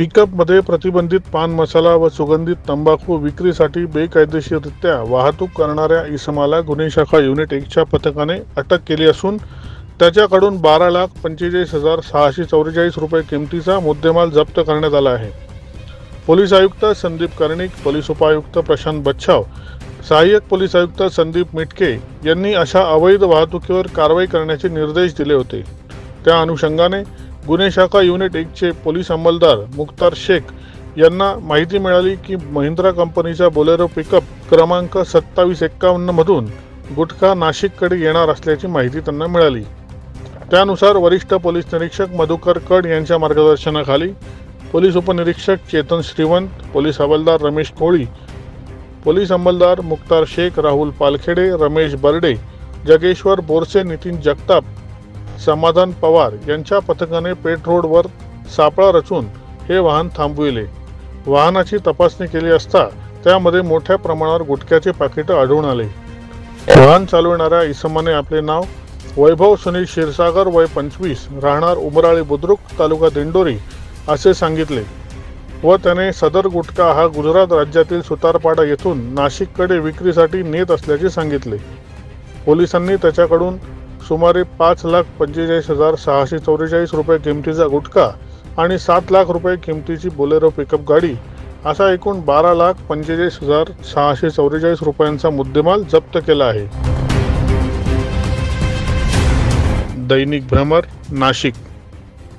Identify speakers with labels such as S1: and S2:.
S1: पिकअपमध्ये प्रतिबंधित पान मसाला व सुगंधित तंबाखू विक्रीसाठी बेकायदेशीररित्या वाहतूक करणाऱ्या इसमाला गुन्हे शाखा युनिट 1च्या पथकाने अटक केली असून त्याच्याकडून 12,45,644 रुपये किमतीचा मुद्देमाल जप्त करण्यात आला आहे। पोलीस आयुक्त संदीप कर्णिक, पोलीस उपायुक्त प्रशांत बच्छाव, सहाय्यक पोलीस आयुक्त संदीप मिटके यांनी अशा अवैध वाहतुकीवर कारवाई करण्याचे निर्देश दिले होते। त्या अनुषंगाने गुन्हे शाखा युनिट 1चे पोलीस अंमलदार मुख्तार शेख यांना माहिती मिळाली की महिंद्रा कंपनीचा बोलेरो पिकअप क्रमांक 2751 मधून गुटखा नाशिककडे येणार असल्याची माहिती त्यांना मिळाली। त्यानुसार वरिष्ठ पोलीस निरीक्षक मधुकर कड यांच्या मार्गदर्शनाखाली पोलीस उपनिरीक्षक चेतन श्रीवंत, पोलीस हवालदार रमेश कोळी, पोलीस अंमलदार मुख्तार शेख, राहुल पालखेडे, रमेश बर्डे, जगेश्वर बोरसे, नितीन जगताप, समाधान पवार यांच्या पथकाने पेठ रोडवर सापळा रचून हे वाहन थांबविले। वाहनाची तपासणी केली असता त्यामध्ये मोठ्या प्रमाणावर गुटख्याचे पाकिट आढळून आले। वाहन चालवणाऱ्या इसमाने आपले नाव वैभव सुनील क्षीरसागर, वय 25, राहणार उमराळी बुद्रुक, तालुका दिंडोरी असे सांगितले व त्याने सदर गुटखा हा गुजरात राज्यातील सुतारपाडा येथून नाशिककडे विक्रीसाठी नेत असल्याचे सांगितले। पोलिसांनी त्याच्याकडून सुमारे 5,45,644 रुपये किमतीचा गुटखा आणि 7 लाख रुपये किमतीची बोलेरो पिकअप गाडी असा एकूण 12,45,644 रुपयांचा मुद्देमाल जप्त केला आहे। दैनिक भ्रमर, नाशिक।